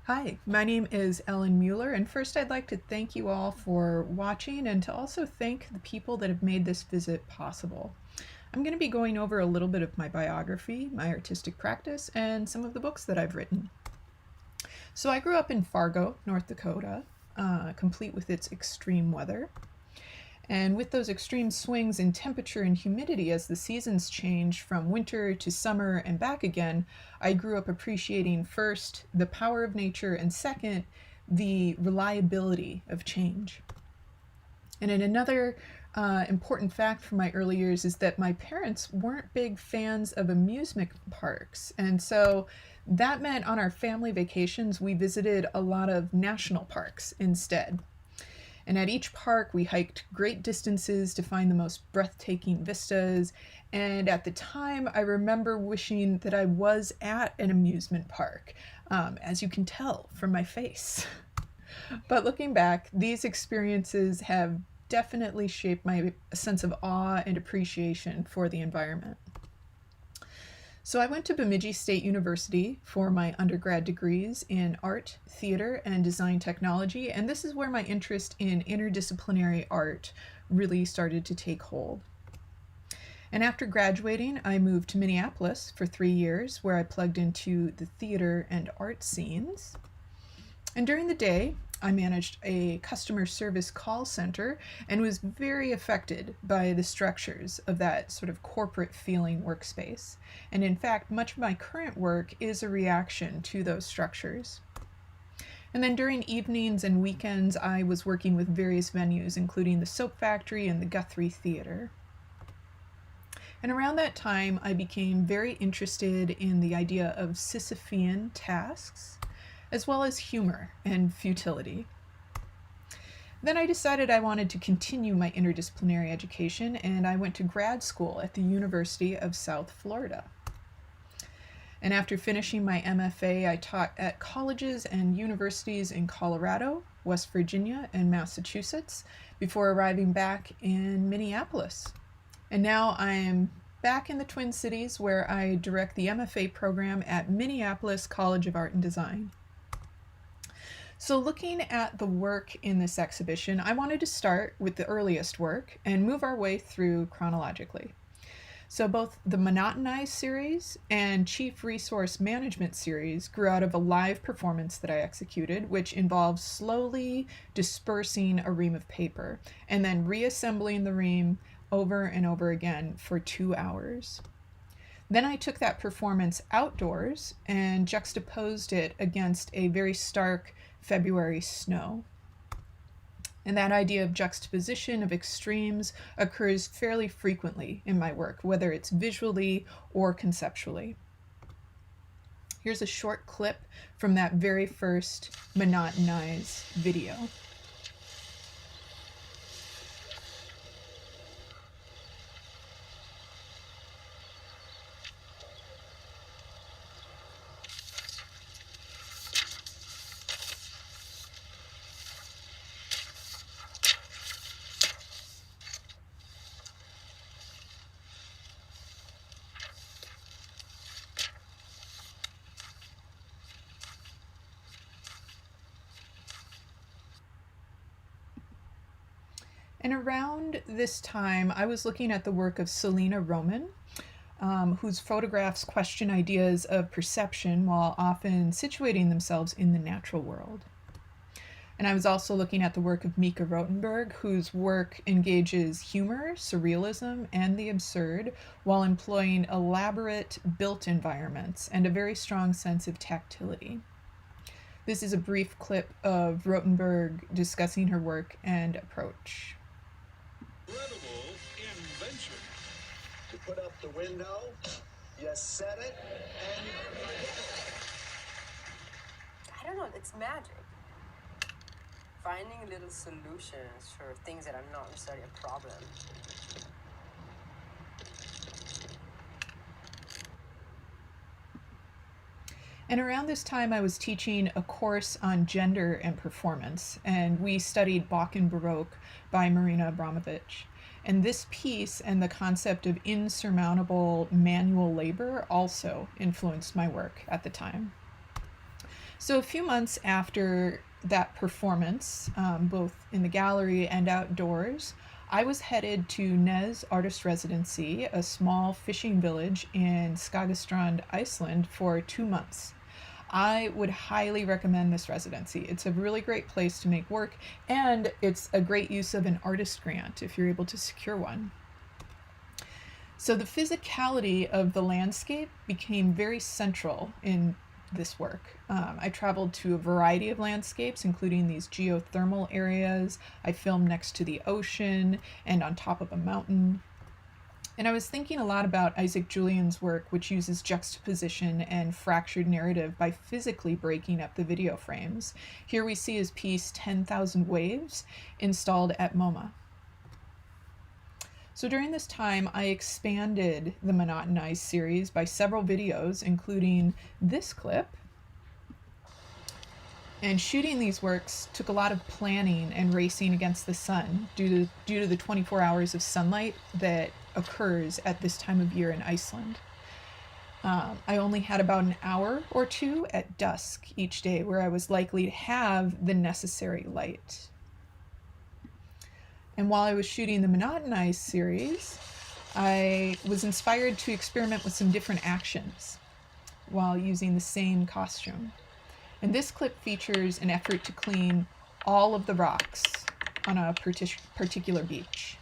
Hi, my name is Ellen Mueller, and first I'd like to thank you all for watching and to also thank the people that have made this visit possible. I'm going to be going over a little bit of my biography, my artistic practice, and some of the books that I've written. So I grew up in Fargo, North Dakota, complete with its extreme weather. And with those extreme swings in temperature and humidity as the seasons change from winter to summer and back again, I grew up appreciating first the power of nature and second the reliability of change. And in another important fact from my early years is that my parents weren't big fans of amusement parks. And so that meant on our family vacations, we visited a lot of national parks instead. And at each park, we hiked great distances to find the most breathtaking vistas. And at the time, I remember wishing that I was at an amusement park, as you can tell from my face. But looking back, these experiences have definitely shaped my sense of awe and appreciation for the environment. So I went to Bemidji State University for my undergrad degrees in art, theater, and design technology, and this is where my interest in interdisciplinary art really started to take hold. And after graduating, I moved to Minneapolis for 3 years, where I plugged into the theater and art scenes. And during the day, I managed a customer service call center and was very affected by the structures of that sort of corporate feeling workspace. And in fact, much of my current work is a reaction to those structures. And then during evenings and weekends, I was working with various venues, including the Soap Factory and the Guthrie Theater. And around that time, I became very interested in the idea of Sisyphean tasks, as well as humor and futility. Then I decided I wanted to continue my interdisciplinary education, and I went to grad school at the University of South Florida. And after finishing my MFA, I taught at colleges and universities in Colorado, West Virginia, and Massachusetts before arriving back in Minneapolis. And now I'm back in the Twin Cities, where I direct the MFA program at Minneapolis College of Art and Design. So looking at the work in this exhibition, I wanted to start with the earliest work and move our way through chronologically. So both the Monotonized series and Chief Resource Management series grew out of a live performance that I executed, which involves slowly dispersing a ream of paper and then reassembling the ream over and over again for 2 hours. Then I took that performance outdoors and juxtaposed it against a very stark February snow. And that idea of juxtaposition of extremes occurs fairly frequently in my work, whether it's visually or conceptually. Here's a short clip from that very first Monotonized video. And around this time, I was looking at the work of Selena Roman, whose photographs question ideas of perception while often situating themselves in the natural world. And I was also looking at the work of Mika Rotenberg, whose work engages humor, surrealism, and the absurd while employing elaborate built environments and a very strong sense of tactility. This is a brief clip of Rotenberg discussing her work and approach. Incredible invention. You put up the window, you set it, and I don't know, it's magic. Finding little solutions for things that are not necessarily a problem. And around this time, I was teaching a course on gender and performance, and we studied Bach and Baroque by Marina Abramovich. And this piece and the concept of insurmountable manual labor also influenced my work at the time. So a few months after that performance, both in the gallery and outdoors, I was headed to Nes Artist Residency, a small fishing village in Skagastrand, Iceland, for 2 months. I would highly recommend this residency. It's a really great place to make work, and it's a great use of an artist grant if you're able to secure one. So the physicality of the landscape became very central in this work. I traveled to a variety of landscapes, including these geothermal areas. I filmed next to the ocean and on top of a mountain. And I was thinking a lot about Isaac Julian's work, which uses juxtaposition and fractured narrative by physically breaking up the video frames. Here we see his piece 10,000 Waves, installed at MoMA. So during this time, I expanded the Monotonized series by several videos, including this clip. And shooting these works took a lot of planning and racing against the sun due to the 24 hours of sunlight that occurs at this time of year in Iceland. I only had about an hour or two at dusk each day where I was likely to have the necessary light. And while I was shooting the Monotonized series, I was inspired to experiment with some different actions while using the same costume. And this clip features an effort to clean all of the rocks on a particular beach,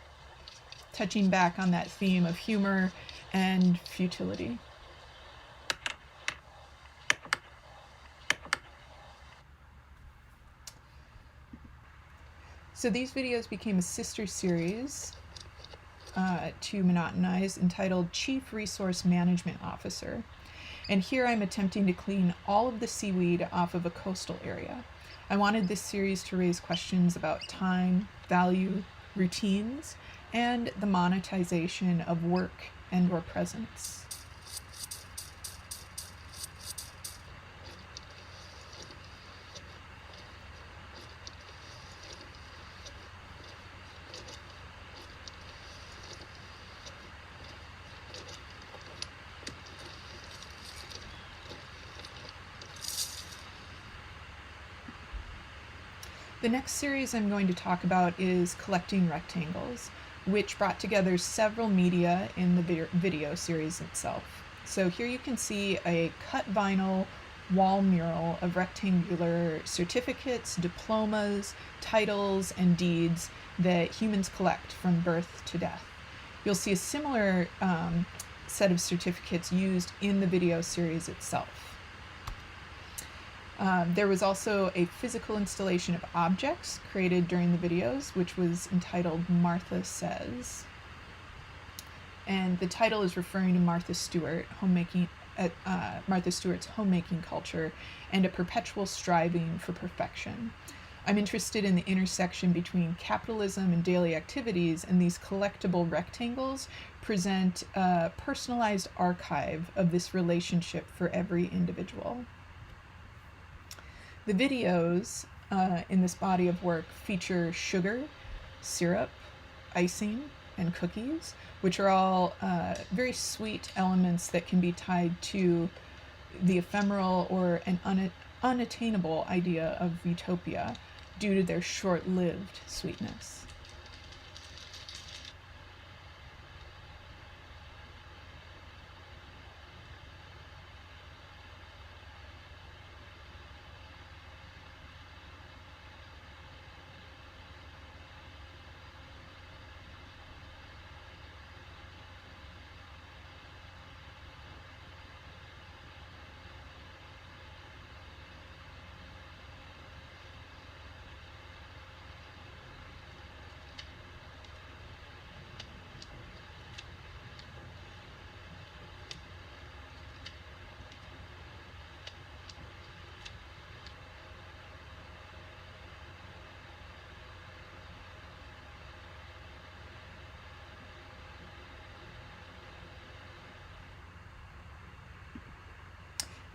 touching back on that theme of humor and futility. So these videos became a sister series to Monotonize, entitled Chief Resource Management Officer. And here I'm attempting to clean all of the seaweed off of a coastal area. I wanted this series to raise questions about time, value, routines, and the monetization of work and/or presence. The next series I'm going to talk about is Collecting Rectangles, which brought together several media in the video series itself. So here you can see a cut vinyl wall mural of rectangular certificates, diplomas, titles, and deeds that humans collect from birth to death. You'll see a similar set of certificates used in the video series itself. There was also a physical installation of objects created during the videos, which was entitled Martha Says. And the title is referring to Martha Stewart's homemaking culture and a perpetual striving for perfection. I'm interested in the intersection between capitalism and daily activities, and these collectible rectangles present a personalized archive of this relationship for every individual. The videos in this body of work feature sugar, syrup, icing, and cookies, which are all very sweet elements that can be tied to the ephemeral or an unattainable idea of utopia due to their short-lived sweetness.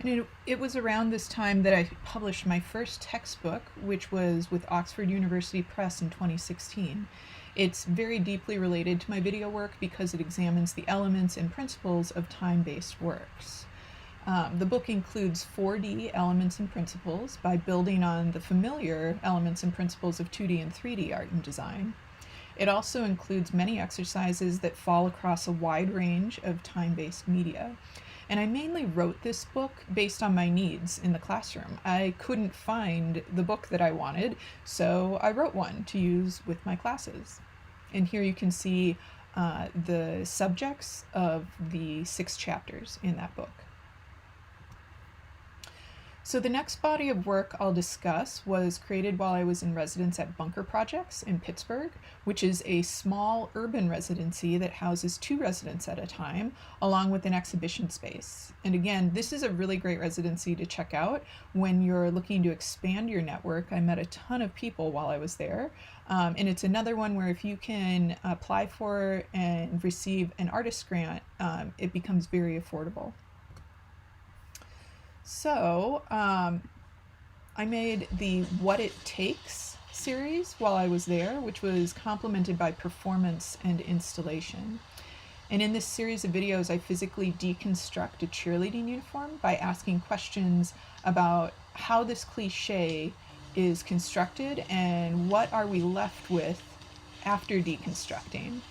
And it was around this time that I published my first textbook, which was with Oxford University Press in 2016. It's very deeply related to my video work because it examines the elements and principles of time-based works. The book includes 4D elements and principles by building on the familiar elements and principles of 2D and 3D art and design. It also includes many exercises that fall across a wide range of time-based media. And I mainly wrote this book based on my needs in the classroom. I couldn't find the book that I wanted, so I wrote one to use with my classes. And here you can see the subjects of the 6 chapters in that book. So the next body of work I'll discuss was created while I was in residence at Bunker Projects in Pittsburgh, which is a small urban residency that houses 2 residents at a time, along with an exhibition space. And again, this is a really great residency to check out when you're looking to expand your network. I met a ton of people while I was there. And it's another one where if you can apply for and receive an artist grant, it becomes very affordable. So I made the What It Takes series while I was there, which was complemented by performance and installation. And in this series of videos, I physically deconstruct a cheerleading uniform by asking questions about how this cliche is constructed and what are we left with after deconstructing.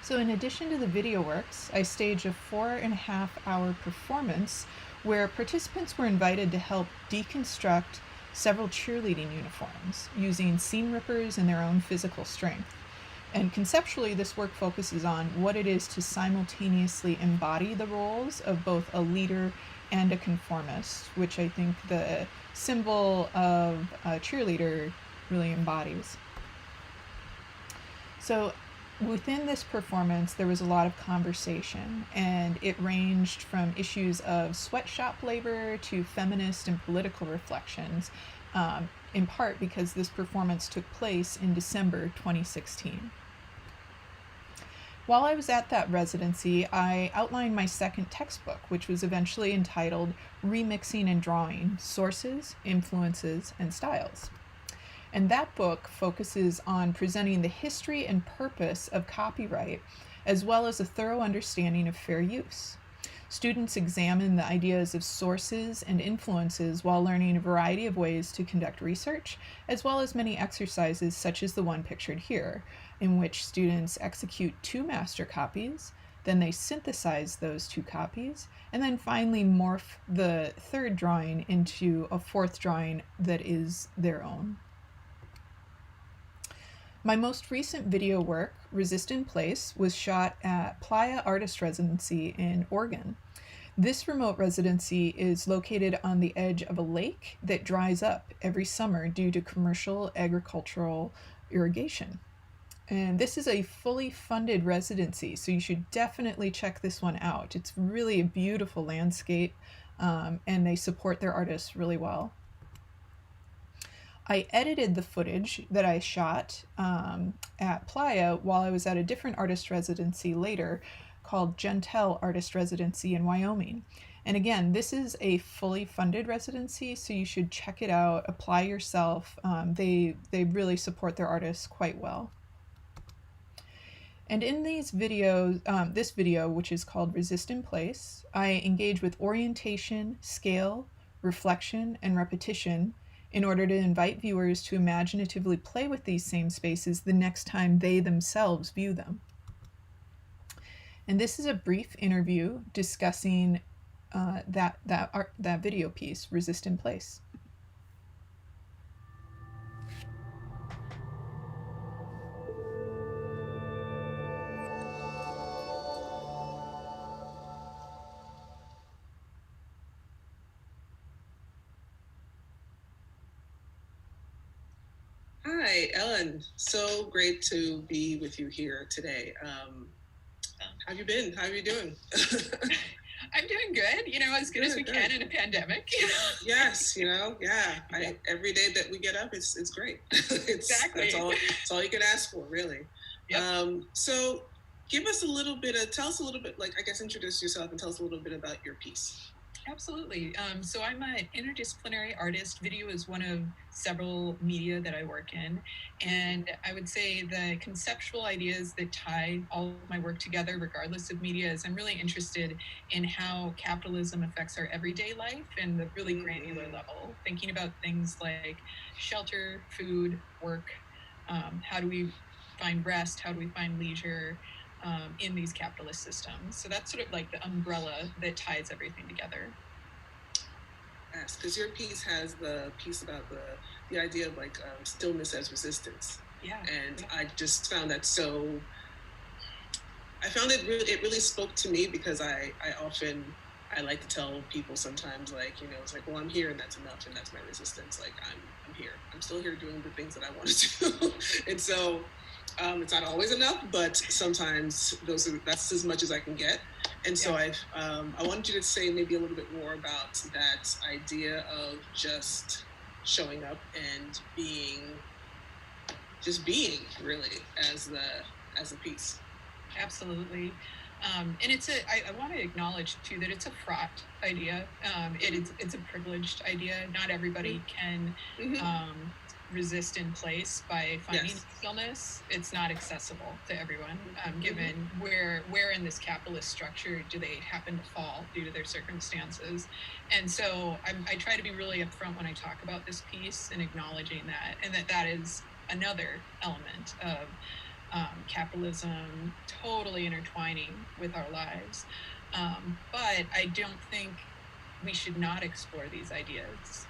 So in addition to the video works, I staged a 4.5-hour performance where participants were invited to help deconstruct several cheerleading uniforms using seam rippers and their own physical strength. And conceptually, this work focuses on what it is to simultaneously embody the roles of both a leader and a conformist, which I think the symbol of a cheerleader really embodies. So within this performance, there was a lot of conversation, and it ranged from issues of sweatshop labor to feminist and political reflections, in part because this performance took place in December 2016. While I was at that residency, I outlined my second textbook, which was eventually entitled Remixing and Drawing: Sources, Influences, and Styles. And that book focuses on presenting the history and purpose of copyright, as well as a thorough understanding of fair use. Students examine the ideas of sources and influences while learning a variety of ways to conduct research, as well as many exercises such as the one pictured here, in which students execute 2 master copies, then they synthesize those 2 copies, and then finally morph the 3rd drawing into a 4th drawing that is their own. My most recent video work, Resist in Place, was shot at Playa Artist Residency in Oregon. This remote residency is located on the edge of a lake that dries up every summer due to commercial agricultural irrigation. And this is a fully funded residency, so you should definitely check this one out. It's really a beautiful landscape, and they support their artists really well. I edited the footage that I shot at Playa while I was at a different artist residency later called Gentel Artist Residency in Wyoming. And again, this is a fully funded residency, so you should check it out, apply yourself. They really support their artists quite well. And in these videos, this video, which is called Resist in Place, I engage with orientation, scale, reflection, and repetition in order to invite viewers to imaginatively play with these same spaces the next time they themselves view them. And this is a brief interview discussing that video piece, Resist in Place. Hi, Ellen. So great to be with you here today. How have you been? How are you doing? I'm doing good, as good as we can in a pandemic. Yes, every day that we get up, it's great. Exactly. That's all you can ask for, really. Yep. So tell us a little bit, introduce yourself and tell us a little bit about your piece. Absolutely. So I'm an interdisciplinary artist. Video is one of several media that I work in. And I would say the conceptual ideas that tie all of my work together, regardless of media, is I'm really interested in how capitalism affects our everyday life and the really granular level, thinking about things like shelter, food, work, how do we find rest, how do we find leisure, in these capitalist systems. So that's sort of like the umbrella that ties everything together. Yes, because your piece has the piece about the idea of stillness as resistance. Yeah. And I just found that it really spoke to me, because I like to tell people sometimes, it's like, well, I'm here and that's enough, and that's my resistance. Like, I'm here. I'm still here doing the things that I want to do. And so it's not always enough, but sometimes that's as much as I can get. And so I wanted you to say maybe a little bit more about that idea of just showing up and being really as a piece. Absolutely. And I want to acknowledge too that it's a fraught idea. It's a privileged idea. Not everybody can resist in place by finding stillness. It's not accessible to everyone, given where in this capitalist structure do they happen to fall due to their circumstances. And so I try to be really upfront when I talk about this piece and acknowledging that, and that is another element of capitalism totally intertwining with our lives. But I don't think we should not explore these ideas.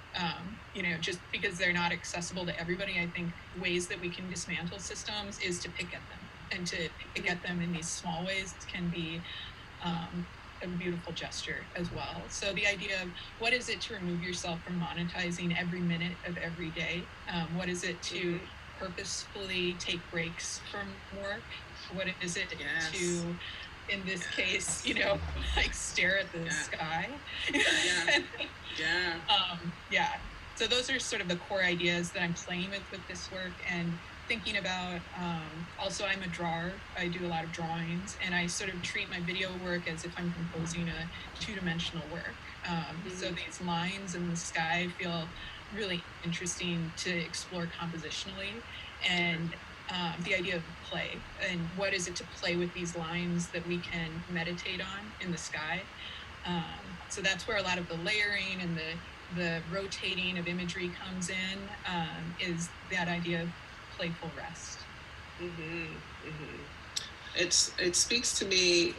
Just because they're not accessible to everybody, I think ways that we can dismantle systems is to pick at them, and to pick at them in these small ways can be a beautiful gesture as well. So the idea of what is it to remove yourself from monetizing every minute of every day? What is it to purposefully take breaks from work? What is it to, in this case, stare at the sky? So those are sort of the core ideas that I'm playing with this work, and thinking about. Also, I'm a drawer. I do a lot of drawings, and I sort of treat my video work as if I'm composing a two-dimensional work. So these lines in the sky feel really interesting to explore compositionally, and the idea of play, and what is it to play with these lines that we can meditate on in the sky. So that's where a lot of the layering and the rotating of imagery comes in, is that idea of playful rest. It speaks to me.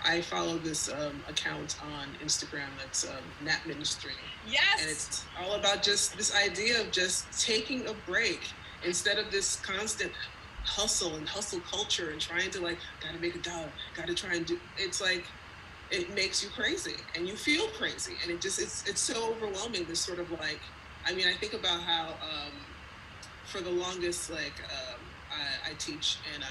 I follow this account on Instagram that's Nat Ministry. Yes. And it's all about just this idea of just taking a break, instead of this constant hustle culture and trying to gotta make a dollar, gotta try and do. It's like, it makes you crazy and you feel crazy, and it's so overwhelming. This sort of like, I mean, I think about how for the longest, like I teach, and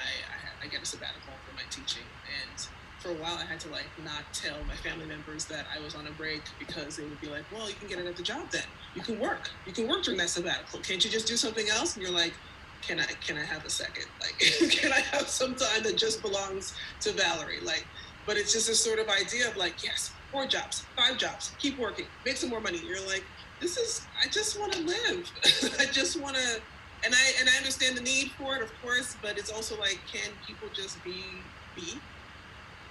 I get a sabbatical for my teaching, and for a while I had to like not tell my family members that I was on a break, because they would be like, well, you can get another job then, you can work during that sabbatical, can't you just do something else? And you're like, can I have a second, like can I have some time that just belongs to Valerie, like. But it's just a sort of idea of like, yes, 4 jobs, 5 jobs, keep working, make some more money. You're like, I just want to live. I just want to, and I understand the need for it, of course, but it's also like, can people just be?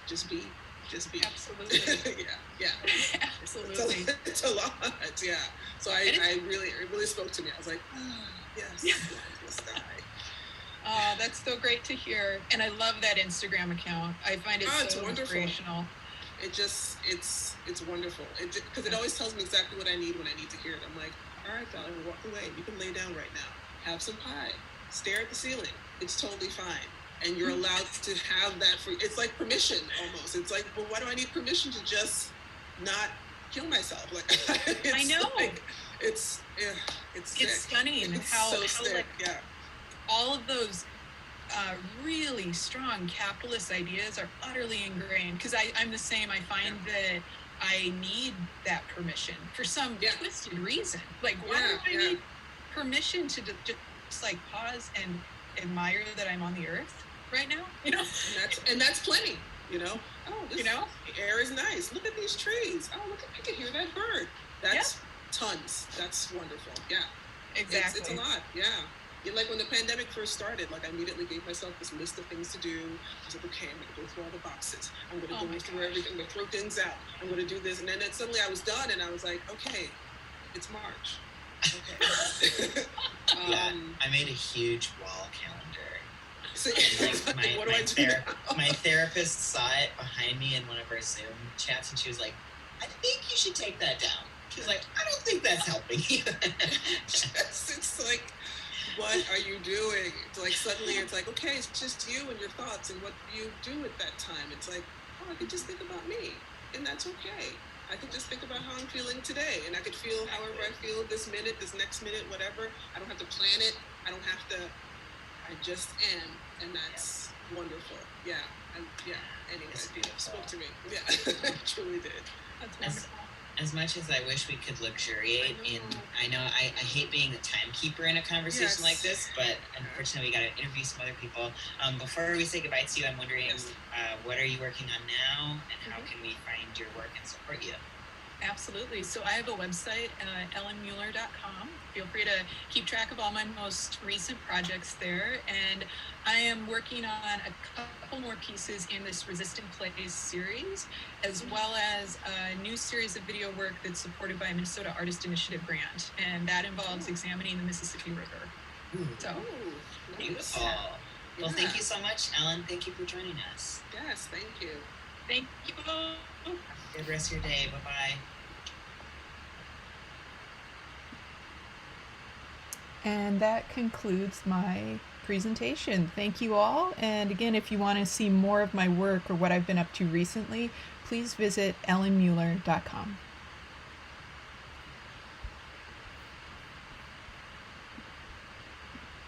Just be. Absolutely. yeah. Absolutely. It's a lot, yeah. So it really spoke to me. I was like, yes, die. Oh, that's so great to hear. And I love that Instagram account. I find it so inspirational. It's wonderful. Because it always tells me exactly what I need when I need to hear it. I'm like, all right, Valerie, walk away. You can lay down right now. Have some pie. Stare at the ceiling. It's totally fine. And you're allowed to have that it's like permission almost. It's like, well, why do I need permission to just not kill myself? Like, I know. Like, it's stunning it's how sick. like, yeah. all of those really strong capitalist ideas are utterly ingrained. Because I'm the same. I find that I need that permission for some twisted reason. Like, why do I need permission to just like pause and admire that I'm on the earth right now? You know, and that's plenty. You know, the air is nice. Look at these trees. Oh, I can hear that bird. That's tons. That's wonderful. Yeah, exactly. It's a lot. Yeah. Like when the pandemic first started, like I immediately gave myself this list of things to do. I was like, okay, I'm gonna go through all the boxes. I'm gonna go through everything. I'm gonna throw things out. I'm gonna do this, and then suddenly I was done, and I was like, okay, it's March. Okay. I made a huge wall calendar. So, like my therapist saw it behind me in one of our Zoom chats, and she was like, I think you should take that down. She was like, I don't think that's helping you. It's like, what are you doing? It's like suddenly it's like, okay, it's just you and your thoughts and what you do at that time. It's like, oh, I could just think about me, and that's okay. I could just think about how I'm feeling today, and I could feel however I feel this minute, this next minute, whatever. I don't have to plan it. I don't have to. I just am, and that's wonderful. Yeah, anyway, it spoke to me. Yeah, it truly did. That's wonderful. As much as I wish we could luxuriate I know I hate being the timekeeper in a conversation like this, but unfortunately we got to interview some other people. Before we say goodbye to you, I'm wondering, what are you working on now, and how can we find your work and support you? Absolutely. So I have a website, ellenmueller.com. Feel free to keep track of all my most recent projects there. And I am working on a couple more pieces in this Resistant Plays series, as well as a new series of video work that's supported by a Minnesota Artist Initiative grant. And that involves examining the Mississippi River. Beautiful. Well, thank you so much, Ellen. Thank you for joining us. Yes, thank you. Thank you both. Have a good rest of your day. Bye-bye. And that concludes my presentation. Thank you all. And again, if you want to see more of my work or what I've been up to recently, please visit ellenmueller.com.